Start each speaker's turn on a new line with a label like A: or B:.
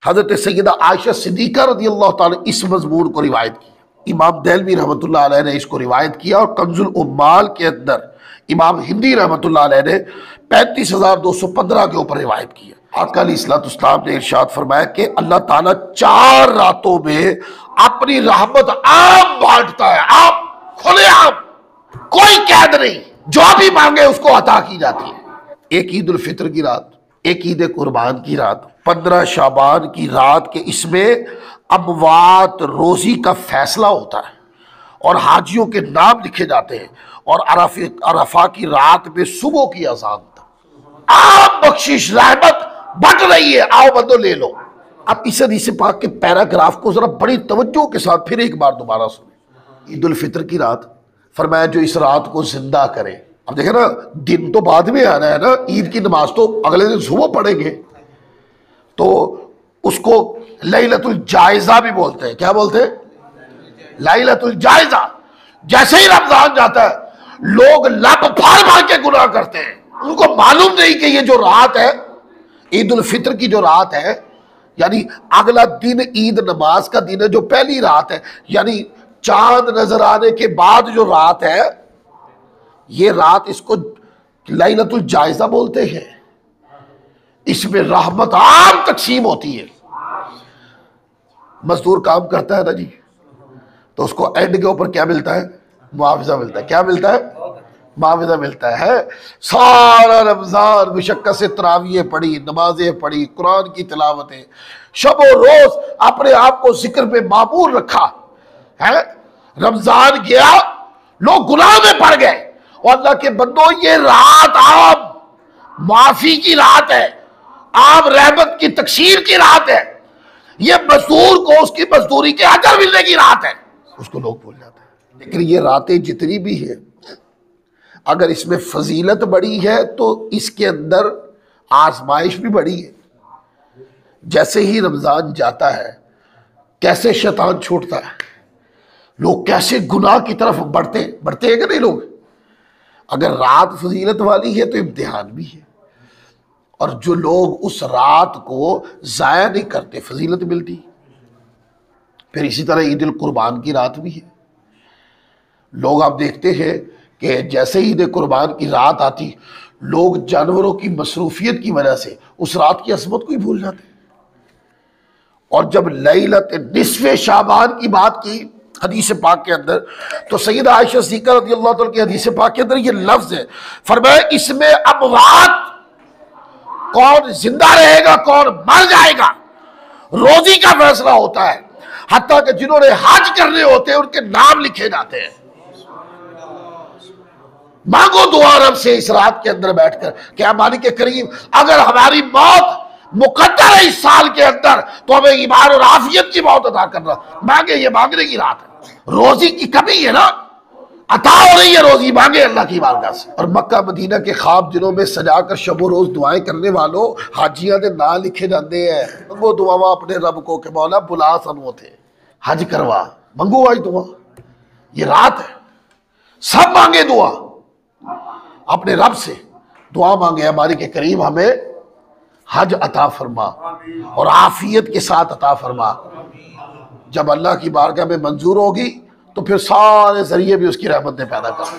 A: حضرت سیدہ عائشہ صدیقہ رضی اللہ تعالیٰ اس مضمون کو روایت کی۔ امام دہلوی رحمۃ اللہ علیہ نے اس کو روایت کیا، اور کنز العمال کے اندر امام ہندی رحمۃ اللہ علیہ نے 35,215 کے اوپر روایت کیا۔ آقا علیہ الصلوۃ والسلام نے ارشاد فرمایا کہ اللہ تعالیٰ 4 راتوں میں اپنی رحمت عام بانٹتا ہے، عام، کھلے عام، کوئی قید نہیں، جو بھی مانگے اس کو عطا کی جاتی ہے۔ ایک عید الفطر کی رات، ایک عید قربان کی رات، 15 شعبان کی رات کے اس میں اموات روزی کا فیصلہ ہوتا ہے اور حاجیوں کے نام لکھے جاتے ہیں، اور عرفہ کی رات میں صبح کی اذان تک عام بخشش رحمت بٹ رہی ہے، آؤ بندو لے لو۔ اب اس حدیث پاک کے پیراگراف کو ذرا بڑی توجہ کے ساتھ پھر ایک بار دوبارہ سنیں۔ عید الفطر کی رات، فرمایا جو اس رات کو زندہ کرے۔ اب دیکھیں نا، دن تو بعد میں آنا ہے نا، عید کی نماز تو اگلے دن صبح پڑھیں گے، تو اس کو لیلۃ الجائزہ بھی بولتے ہیں۔ کیا بولتے ہیں؟ لیلۃ الجائزہ۔ جیسے ہی رمضان جاتا ہے لوگ لب پھاڑ پھاڑ کے گناہ کرتے ہیں، ان کو معلوم نہیں کہ یہ جو رات ہے عید الفطر کی جو رات ہے، یعنی اگلا دن عید نماز کا دن ہے، جو پہلی رات ہے، یعنی چاند نظر آنے کے بعد جو رات ہے، یہ رات اس کو لیلۃ الجائزہ بولتے ہیں۔ اس میں رحمت عام تقسیم ہوتی ہے۔ مزدور کام کرتا ہے نا جی، تو اس کو اینڈ کے اوپر کیا ملتا ہے؟ معاوضہ ملتا ہے۔ کیا ملتا ہے؟ معاوضہ ملتا ہے۔ سارا رمضان مشقت سے تراویح پڑھی، نمازیں پڑھی، قرآن کی تلاوتیں، شب و روز اپنے آپ کو ذکر پہ معمور رکھا ہے۔ رمضان گیا، لوگ گناہ میں پڑ گئے، اور اللہ کے بندوں یہ رات عام معافی کی رات ہے، عام رحمت کی تقسیم کی رات ہے، یہ مزدور کو اس کی مزدوری کے اجر ملنے کی رات ہے، اس کو لوگ بھول جاتے ہیں۔ لیکن یہ راتیں جتنی بھی ہیں، اگر اس میں فضیلت بڑی ہے تو اس کے اندر آزمائش بھی بڑی ہے۔ جیسے ہی رمضان جاتا ہے کیسے شیطان چھوٹتا ہے، لوگ کیسے گناہ کی طرف بڑھتے ہیں کہ نہیں لوگ۔ اگر رات فضیلت والی ہے تو امتحان بھی ہے، اور جو لوگ اس رات کو ضائع نہیں کرتے فضیلت ملتی۔ پھر اسی طرح عید القربان کی رات بھی ہے۔ لوگ آپ دیکھتے ہیں کہ جیسے عید قربان کی رات آتی، لوگ جانوروں کی مصروفیت کی وجہ سے اس رات کی عظمت کو ہی بھول جاتے ہیں۔ اور جب لیلۃ نصف شعبان کی بات کی حدیث پاک کے اندر، تو سیدہ عائشہ صدیقہ رضی اللہ تعالیٰ کی حدیث پاک کے اندر یہ لفظ ہے، فرمایا اس میں اموات، کون زندہ رہے گا کون مر جائے گا، روزی کا فیصلہ ہوتا ہے، حتیٰ کہ جنہوں نے حج کرنے ہوتے ہیں ان کے نام لکھے جاتے ہیں۔ مانگو دعا رب سے اس رات کے اندر بیٹھ کر کہ اے مالک کریم، اگر ہماری موت مقدر ہے اس سال کے اندر تو ہمیں ایمان اور عافیت کی موت عطا کرنا۔ مانگے، یہ مانگنے کی رات ہے، روزی کی کمی ہے نا، عطا ہو رہی ہے روزی، مانگے اللہ کی بارگاہ سے۔ اور مکہ مدینہ کے خواب جنہوں میں سجا کر شب و روز دعائیں کرنے والوں حاجیاں دے نام لکھے جاندے ہیں۔ منگو دعا اپنے رب کو کہ مولا بلا سنو تھے، حج کروا، منگو آج دعا، یہ رات ہے، سب مانگے دعا اپنے رب سے، دعا مانگے ہماری کہ کریم ہمیں حج عطا فرما اور عافیت کے ساتھ عطا فرما۔ جب اللہ کی بارگاہ میں منظور ہوگی تو پھر سارے ذریعے بھی اس کی رحمت نے پیدا کر